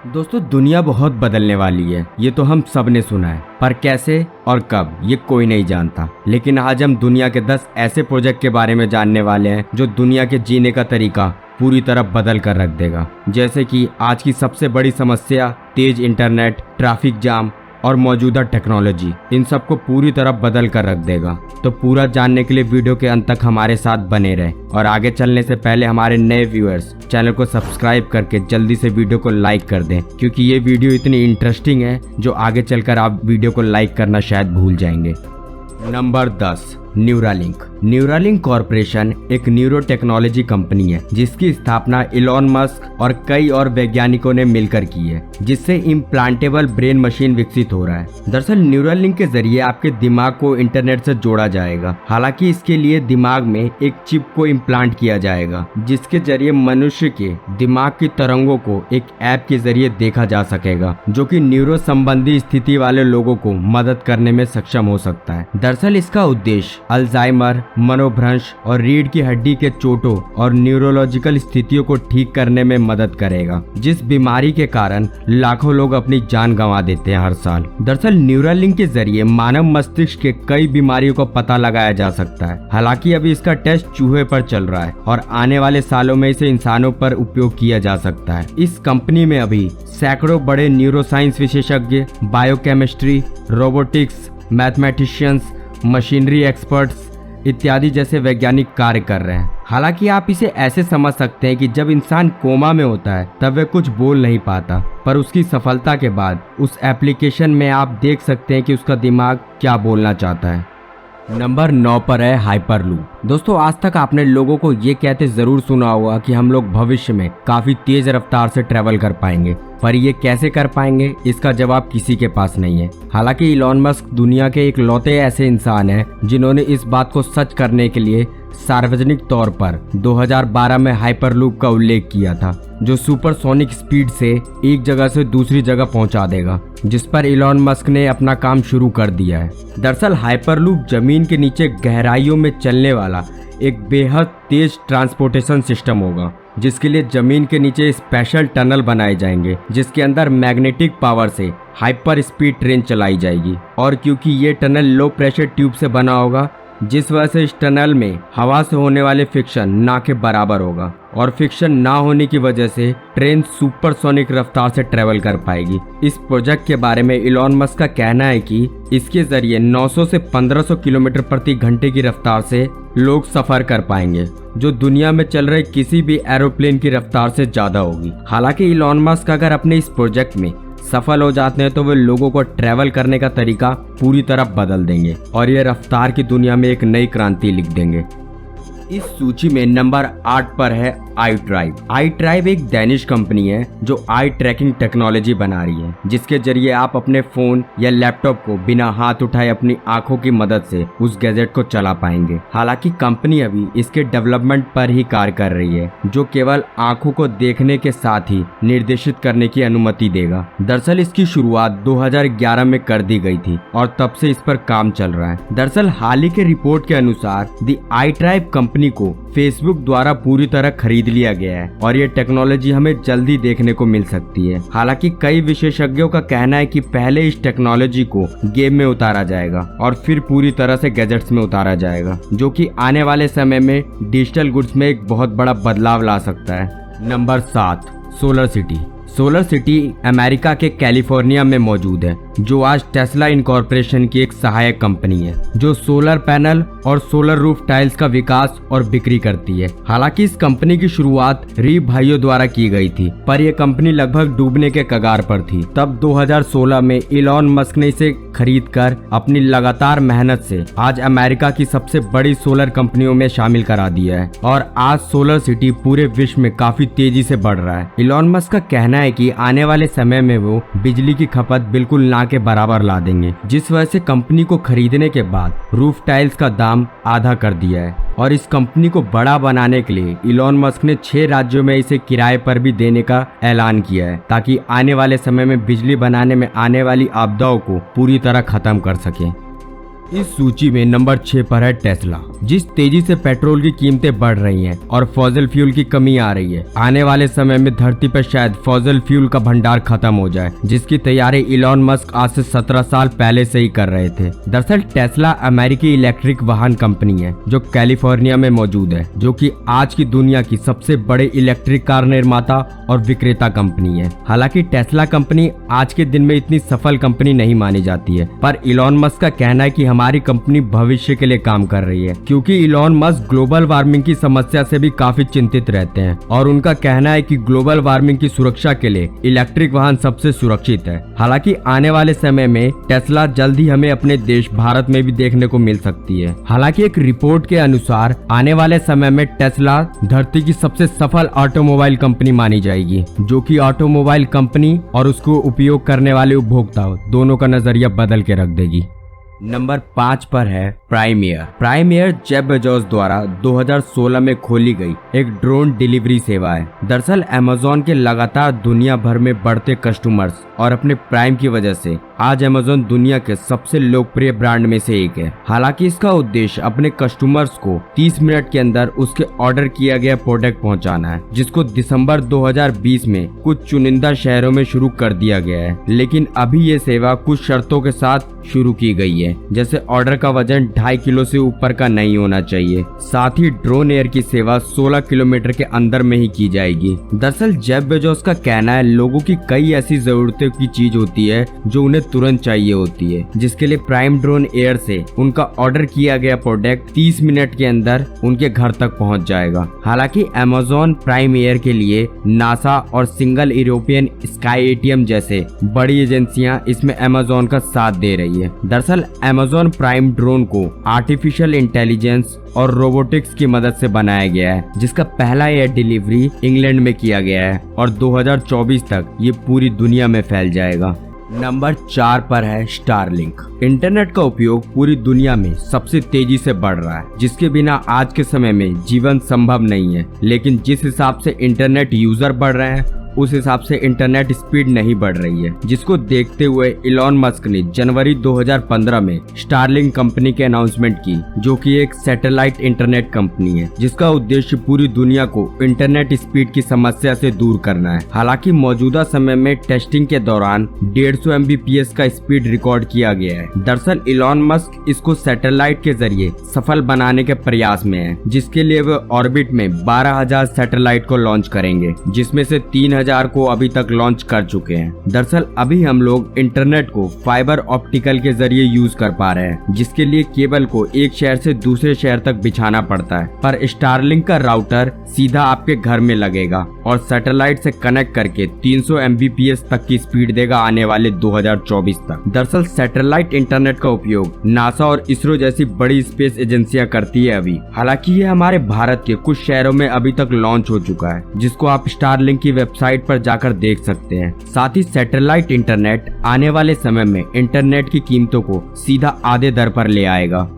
दोस्तों दुनिया बहुत बदलने वाली है, ये तो हम सब ने सुना है, पर कैसे और कब ये कोई नहीं जानता। लेकिन आज हम दुनिया के 10 ऐसे प्रोजेक्ट के बारे में जानने वाले हैं जो दुनिया के जीने का तरीका पूरी तरह बदल कर रख देगा। जैसे कि आज की सबसे बड़ी समस्या तेज इंटरनेट, ट्रैफिक जाम और मौजूदा टेक्नोलॉजी, इन सबको पूरी तरह बदल कर रख देगा। तो पूरा जानने के लिए वीडियो के अंत तक हमारे साथ बने रहें और आगे चलने से पहले हमारे नए व्यूअर्स चैनल को सब्सक्राइब करके जल्दी से वीडियो को लाइक कर दें, क्योंकि ये वीडियो इतनी इंटरेस्टिंग है जो आगे चलकर आप वीडियो को लाइक करना शायद भूल जाएंगे। Number 10, Neuralink. न्यूरालिंक कॉरपोरेशन एक न्यूरो टेक्नोलॉजी कंपनी है जिसकी स्थापना इलॉन मस्क और कई और वैज्ञानिकों ने मिलकर की है, जिससे इम्प्लांटेबल ब्रेन मशीन विकसित हो रहा है। दरअसल न्यूरालिंक के जरिए आपके दिमाग को इंटरनेट से जोड़ा जाएगा। हालांकि इसके लिए दिमाग में एक चिप को इम्प्लांट किया जाएगा, जिसके जरिए मनुष्य के दिमाग की तरंगों को एक ऐप के जरिए देखा जा सकेगा, जो कि न्यूरो संबंधी स्थिति वाले लोगों को मदद करने में सक्षम हो सकता है। दरअसल इसका उद्देश्य अल्जाइमर, मनोभ्रंश और रीढ़ की हड्डी के चोटों और न्यूरोलॉजिकल स्थितियों को ठीक करने में मदद करेगा, जिस बीमारी के कारण लाखों लोग अपनी जान गंवा देते हैं हर साल। दरअसल न्यूरालिंक के जरिए मानव मस्तिष्क के कई बीमारियों को पता लगाया जा सकता है। हालांकि अभी इसका टेस्ट चूहे पर चल रहा है और आने वाले सालों में इसे इंसानों पर उपयोग किया जा सकता है। इस कंपनी में अभी सैकड़ों बड़े न्यूरोसाइंस विशेषज्ञ, biochemistry, robotics, mathematicians, machinery experts इत्यादि जैसे वैज्ञानिक कार्य कर रहे हैं। हालांकि आप इसे ऐसे समझ सकते हैं कि जब इंसान कोमा में होता है तब वह कुछ बोल नहीं पाता, पर उसकी सफलता के बाद उस एप्लीकेशन में आप देख सकते हैं कि उसका दिमाग क्या बोलना चाहता है। नंबर 9 पर है हाइपरलूप। दोस्तों आज तक आपने लोगों को ये कहते जरूर सुना होगा कि हम लोग भविष्य में काफी तेज रफ्तार से ट्रेवल कर पाएंगे, पर ये कैसे कर पाएंगे इसका जवाब किसी के पास नहीं है। हालांकि इलॉन मस्क दुनिया के इकलौते ऐसे इंसान हैं जिन्होंने इस बात को सच करने के लिए सार्वजनिक तौर पर 2012 में हाइपरलूप का उल्लेख किया था, जो सुपरसोनिक स्पीड से एक जगह से दूसरी जगह पहुंचा देगा, जिस पर इलॉन मस्क ने अपना काम शुरू कर दिया है। दरअसल हाइपरलूप जमीन के नीचे गहराइयों में चलने वाला एक बेहद तेज ट्रांसपोर्टेशन सिस्टम होगा, जिसके लिए जमीन के नीचे स्पेशल टनल बनाए जाएंगे, जिसके अंदर मैग्नेटिक पावर से हाइपर स्पीड ट्रेन चलाई जाएगी। और क्योंकि ये टनल लो प्रेशर ट्यूब से बना होगा, जिस वजह से इस टनल में हवा से होने वाले फ्रिक्शन ना के बराबर होगा, और फ्रिक्शन ना होने की वजह से ट्रेन सुपरसोनिक रफ्तार से ट्रेवल कर पाएगी। इस प्रोजेक्ट के बारे में इलॉन मस्क का कहना है कि इसके जरिए 900 से 1500 किलोमीटर प्रति घंटे की रफ्तार से लोग सफर कर पाएंगे, जो दुनिया में चल रहे किसी भी एरोप्लेन की रफ्तार से ज्यादा होगी। हालांकि इलॉन मस्क अगर अपने इस प्रोजेक्ट में सफल हो जाते हैं तो वे लोगों को ट्रैवल करने का तरीका पूरी तरह बदल देंगे और ये रफ्तार की दुनिया में एक नई क्रांति लिख देंगे। इस सूची में नंबर 8 पर है आई ट्राइब। आई ट्राइब एक डेनिश कंपनी है जो आई ट्रैकिंग टेक्नोलॉजी बना रही है, जिसके जरिए आप अपने फोन या लैपटॉप को बिना हाथ उठाए अपनी आंखों की मदद से उस गैजेट को चला पाएंगे। हालांकि कंपनी अभी इसके डेवलपमेंट पर ही कार्य कर रही है, जो केवल आंखों को देखने के साथ ही निर्देशित करने की अनुमति देगा। दरअसल इसकी शुरुआत 2011 में कर दी गई थी और तब से इस पर काम चल रहा है। दरअसल हाल ही के रिपोर्ट के अनुसार द आई ट्राइब कंपनी को फेसबुक द्वारा पूरी तरह खरीद लिया गया है और ये टेक्नोलॉजी हमें जल्दी देखने को मिल सकती है। हालांकि कई विशेषज्ञों का कहना है कि पहले इस टेक्नोलॉजी को गेम में उतारा जाएगा और फिर पूरी तरह से गैजेट्स में उतारा जाएगा, जो कि आने वाले समय में डिजिटल गुड्स में एक बहुत बड़ा बदलाव ला सकता है। Number 7, solar city. Solar city America के कैलिफोर्निया में मौजूद है, जो आज टेस्ला इनकॉर्पोरेशन की एक सहायक कंपनी है, जो सोलर पैनल और सोलर रूफ टाइल्स का विकास और बिक्री करती है। हालांकि इस कंपनी की शुरुआत रीव भाइयों द्वारा की गई थी, पर यह कंपनी लगभग डूबने के कगार पर थी। तब 2016 में इलॉन मस्क ने इसे खरीदकर अपनी लगातार मेहनत से आज अमेरिका की सबसे बड़ी सोलर कंपनियों में शामिल करा दिया है और आज सोलर सिटी पूरे विश्व में काफी तेजी से बढ़ रहा है। इलॉन मस्क का कहना है कि आने वाले समय में वो बिजली की खपत बिल्कुल ना के बराबर ला देंगे, जिस वजह से कंपनी को खरीदने के बाद रूफ टाइल्स का दाम आधा कर दिया है। और इस कंपनी को बड़ा बनाने के लिए इलॉन मस्क ने 6 राज्यों में इसे किराए पर भी देने का ऐलान किया है, ताकि आने वाले समय में बिजली बनाने में आने वाली आपदाओं को पूरी तरह खत्म कर सके। इस सूची में नंबर 6 पर है टेस्ला। जिस तेजी से पेट्रोल की कीमतें बढ़ रही हैं और फॉसिल फ्यूल की कमी आ रही है, आने वाले समय में धरती पर शायद फॉसिल फ्यूल का भंडार खत्म हो जाए, जिसकी तैयारी इलॉन मस्क आज से 17 साल पहले से ही कर रहे थे। दरअसल टेस्ला अमेरिकी इलेक्ट्रिक वाहन कंपनी है जो कैलिफोर्निया में मौजूद है, जो कि आज की दुनिया की सबसे बड़े इलेक्ट्रिक कार निर्माता और विक्रेता कंपनी है। हालांकि टेस्ला कंपनी आज के दिन में इतनी सफल कंपनी नहीं मानी जाती है, पर इलॉन मस्क का कहना है कि हमारी कंपनी भविष्य के लिए काम कर रही है, क्योंकि इलॉन मस्क ग्लोबल वार्मिंग की समस्या से भी काफी चिंतित रहते हैं और उनका कहना है कि ग्लोबल वार्मिंग की सुरक्षा के लिए इलेक्ट्रिक वाहन सबसे सुरक्षित है। हालांकि आने वाले समय में टेस्ला जल्द ही हमें अपने देश भारत में भी देखने को मिल सकती है। हालांकि एक रिपोर्ट के अनुसार आने वाले समय में टेस्ला धरती की सबसे सफल ऑटोमोबाइल कंपनी मानी जाएगी, जो कि ऑटोमोबाइल कंपनी और उसको उपयोग करने वाले उपभोक्ता दोनों का नजरिया बदल के रख देगी। नंबर 5 पर है prime air. Prime air Jeff Bezos द्वारा 2016 में खोली गई एक ड्रोन डिलीवरी सेवा है। दरअसल अमेज़न के लगातार दुनिया भर में बढ़ते कस्टमर्स और अपने प्राइम की वजह से आज अमेज़न दुनिया के सबसे लोकप्रिय ब्रांड में से एक है। हालांकि इसका उद्देश्य अपने कस्टमर्स को 30 मिनट के अंदर उसके ऑर्डर किया गया प्रोडक्ट पहुंचाना है, जिसको दिसंबर 2020 में कुछ चुनिंदा शहरों में शुरू कर दिया गया है। लेकिन अभी ये सेवा कुछ शर्तों के साथ शुरू की गई है, जैसे ऑर्डर का वजन 2.5 किलो से ऊपर का नहीं होना चाहिए। साथ ही ड्रोन एयर की सेवा 16 किलोमीटर के अंदर में ही की जाएगी। दरअसल जेफ बेजोस का कहना है लोगों की कई ऐसी जरूरतों की चीज होती है जो उन्हें तुरंत चाहिए होती है, जिसके लिए प्राइम ड्रोन एयर से उनका ऑर्डर किया गया प्रोडक्ट 30 मिनट के अंदर उनके घर तक पहुंच जाएगा। हालांकि अमेज़न प्राइम एयर के लिए नासा और सिंगल यूरोपियन स्काई एटीएम जैसे बड़ी एजेंसियां इसमें अमेज़न का साथ दे रही है। दरअसल अमेज़न प्राइम ड्रोन को आर्टिफिशियल इंटेलिजेंस और रोबोटिक्स की मदद से बनाया गया है, जिसका पहला एयर डिलीवरी इंग्लैंड में किया गया है और 2024 तक ये पूरी दुनिया में फैल जाएगा। नंबर 4 पर है स्टारलिंक। इंटरनेट का उपयोग पूरी दुनिया में सबसे तेजी से बढ़ रहा है, जिसके बिना आज के समय में जीवन संभव नहीं है। लेकिन जिस हिसाब से इंटरनेट यूजर बढ़ रहे हैं उस हिसाब से इंटरनेट स्पीड नहीं बढ़ रही है, जिसको देखते हुए इलॉन मस्क ने जनवरी 2015 में स्टारलिंक कंपनी की अनाउंसमेंट की, जो कि एक सैटेलाइट इंटरनेट कंपनी है, जिसका उद्देश्य पूरी दुनिया को इंटरनेट स्पीड की समस्या से दूर करना है। हालांकि मौजूदा समय में टेस्टिंग के दौरान 150 MBPS का स्पीड रिकॉर्ड किया गया है। दरअसल इलॉन मस्क इसको सैटेलाइट के जरिए सफल बनाने के प्रयास में है, जिसके लिए वे ऑर्बिट में 12,000 सैटेलाइट को लॉन्च करेंगे, जिसमें से 3,000 को अभी तक लॉन्च कर चुके हैं। दरअसल अभी हम लोग इंटरनेट को फाइबर ऑप्टिकल के जरिए यूज कर पा रहे हैं, जिसके लिए केबल को एक शहर से दूसरे शहर तक बिछाना पड़ता है, पर स्टारलिंक का राउटर सीधा आपके घर में लगेगा और सैटेलाइट से कनेक्ट करके 300 MBPS तक की स्पीड देगा आने वाले 2024 तक। दरअसल सैटेलाइट इंटरनेट का उपयोग नासा और इसरो जैसी बड़ी स्पेस एजेंसियां करती है अभी। हालांकि ये हमारे भारत के कुछ शहरों में अभी तक लॉन्च हो चुका है, जिसको आप स्टारलिंक की वेबसाइट पर जाकर देख सकते हैं। साथ ही सैटेलाइट इंटरनेट आने वाले समय में इंटरनेट की कीमतों को सीधा आधे दर पर ले आएगा।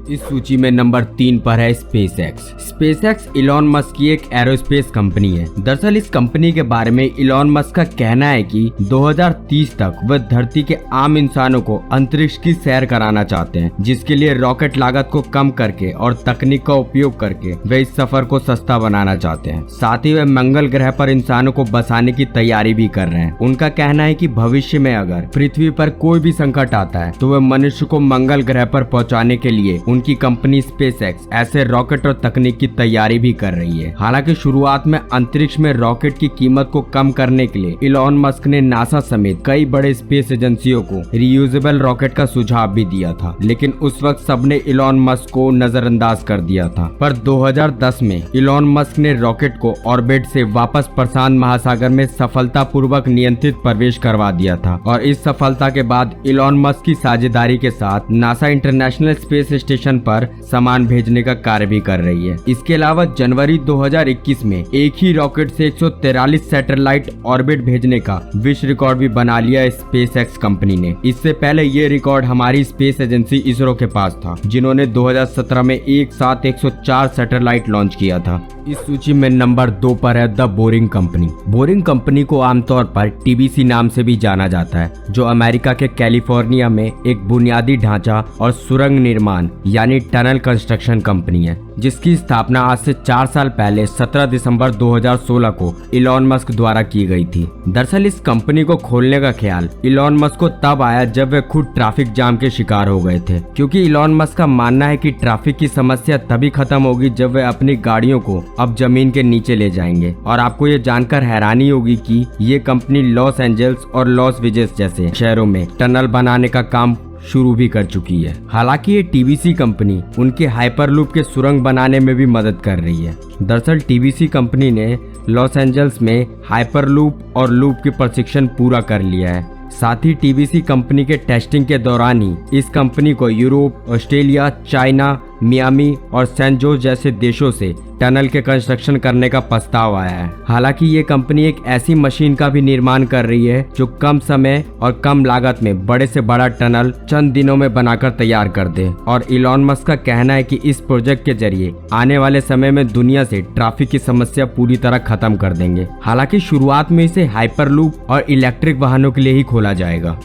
इस सूची में नंबर 3 पर है स्पेसएक्स। स्पेसएक्स इलॉन मस्क की एक एरोस्पेस कंपनी है। दरअसल इस कंपनी के बारे में इलॉन मस्क का कहना है कि 2030 तक वह धरती के आम इंसानों को अंतरिक्ष की सैर कराना चाहते हैं, जिसके लिए रॉकेट लागत को कम करके और तकनीक का उपयोग करके वे इस सफर को सस्ता बनाना चाहते हैं। साथ ही वे मंगल ग्रह पर इंसानों को बसाने की तैयारी भी कर रहे हैं। उनका कहना है कि भविष्य में अगर पृथ्वी पर कोई भी संकट आता है तो वह मनुष्य को मंगल ग्रह पर पहुंचाने के लिए उनकी कंपनी स्पेसएक्स ऐसे रॉकेट और तकनीक की तैयारी भी कर रही है। हालांकि शुरुआत में अंतरिक्ष में रॉकेट की कीमत को कम करने के लिए इलॉन मस्क ने नासा समेत कई बड़े स्पेस एजेंसियों को रियूजेबल रॉकेट का सुझाव भी दिया था, लेकिन उस वक्त सबने इलॉन मस्क को नजरअंदाज कर दिया था। पर 2010 में इलॉन मस्क ने रॉकेट को ऑर्बिट से वापस प्रशांत महासागर में सफलतापूर्वक नियंत्रित प्रवेश करवा दिया था और इस सफलता के बाद इलॉन मस्क की साझेदारी के साथ NASA international space station station पर सामान भेजने का कार्य भी कर रही है। इसके अलावा जनवरी 2021 में एक ही रॉकेट से 143 सैटेलाइट ऑर्बिट भेजने का विश्व रिकॉर्ड भी बना लिया स्पेसएक्स कंपनी ने। इससे पहले ये रिकॉर्ड हमारी स्पेस एजेंसी इसरो के पास था, जिन्होंने 2017 में एक साथ 104 सैटेलाइट लॉन्च किया था। इस सूची में नंबर 2 पर है the boring company. Boring company को आमतौर पर टीबीसी नाम से भी जाना जाता है, जो अमेरिका के कैलिफोर्निया में एक बुनियादी ढांचा और सुरंग निर्माण यानी टनल कंस्ट्रक्शन कंपनी है, जिसकी स्थापना आज से 4 साल पहले 17 दिसंबर 2016 को इलॉन मस्क द्वारा की गई थी। दरअसल इस कंपनी को खोलने का ख्याल इलॉन मस्क को तब आया जब वे खुद ट्रैफिक जाम के शिकार हो गए थे, क्योंकि इलॉन मस्क का मानना है कि ट्रैफिक की समस्या तभी खत्म होगी जब वे अपनी गाड़ियों को अब जमीन के नीचे ले जाएंगे। और आपको ये जानकर हैरानी होगी कि ये कंपनी लॉस एंजल्स और लॉस वेगास जैसे शहरों में टनल बनाने का काम शुरू भी कर चुकी है। हालांकि ये टीबीसी कंपनी उनके हाइपरलूप के सुरंग बनाने में भी मदद कर रही है। दरअसल टीबीसी कंपनी ने लॉस एंजल्स में हाइपरलूप और लूप की प्रशिक्षण पूरा कर लिया है। साथ ही टीबीसी कंपनी के टेस्टिंग के दौरान ही इस कंपनी को यूरोप, ऑस्ट्रेलिया, चाइना, मियामी और सैन जोस जैसे देशों से टनल के कंस्ट्रक्शन करने का प्रस्ताव आया है। हालांकि ये कंपनी एक ऐसी मशीन का भी निर्माण कर रही है जो कम समय और कम लागत में बड़े से बड़ा टनल चंद दिनों में बनाकर तैयार कर दे। और इलॉन मस्क का कहना है कि इस प्रोजेक्ट के जरिए आने वाले समय में दुनिया से ट्रैफिक की समस्या पूरी तरह खत्म कर देंगे। हालांकि शुरुआत में इसे हाइपरलूप और इलेक्ट्रिक वाहनों के लिए ही खोला जाएगा।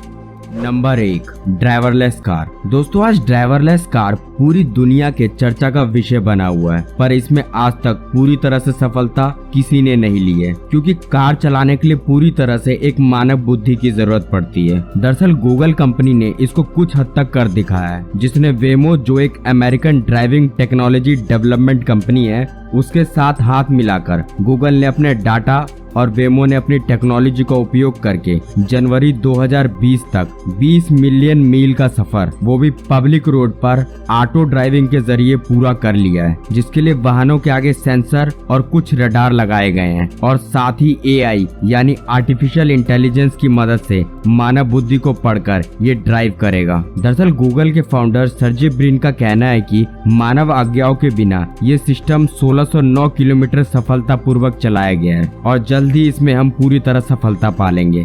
Number 1, driverless car. दोस्तों, आज ड्राइवरलेस कार पूरी दुनिया के चर्चा का विषय बना हुआ है, पर इसमें आज तक पूरी तरह से सफलता किसी ने नहीं ली है, क्योंकि कार चलाने के लिए पूरी तरह से एक मानव बुद्धि की जरूरत पड़ती है। दरअसल गूगल कंपनी ने इसको कुछ हद तक कर दिखाया है, जिसने वेमो, जो एक American driving technology development company है, उसके साथ हाथ मिलाकर गूगल ने अपने डाटा और वेमो ने अपनी टेक्नोलॉजी का उपयोग करके जनवरी 2020 तक 20 मिलियन मील का सफर, वो भी पब्लिक रोड पर ऑटो ड्राइविंग के जरिए पूरा कर लिया है, जिसके लिए वाहनों के आगे सेंसर और कुछ रडार लगाए गए हैं और साथ ही एआई यानी आर्टिफिशियल इंटेलिजेंस की मदद से मानव बुद्धि को पढ़कर ये ड्राइव करेगा। दरअसल गूगल के फाउंडर सर्जी ब्रिन का कहना है कि मानव आज्ञाओं के बिना ये सिस्टम 1609 किलोमीटर सफलतापूर्वक चलाया गया है और जल्दी इसमें हम पूरी तरह सफलता पालेंगे।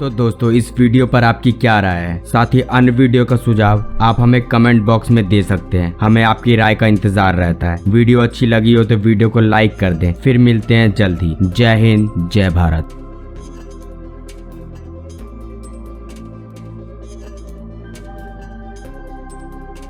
तो दोस्तों, इस वीडियो पर आपकी क्या राय है? साथ ही अन्य वीडियो का सुझाव आप हमें कमेंट बॉक्स में दे सकते हैं। हमें आपकी राय का इंतजार रहता है। वीडियो अच्छी लगी हो तो वीडियो को लाइक कर दें। फिर मिलते हैं जल्द ही। जय हिंद, जय भारत।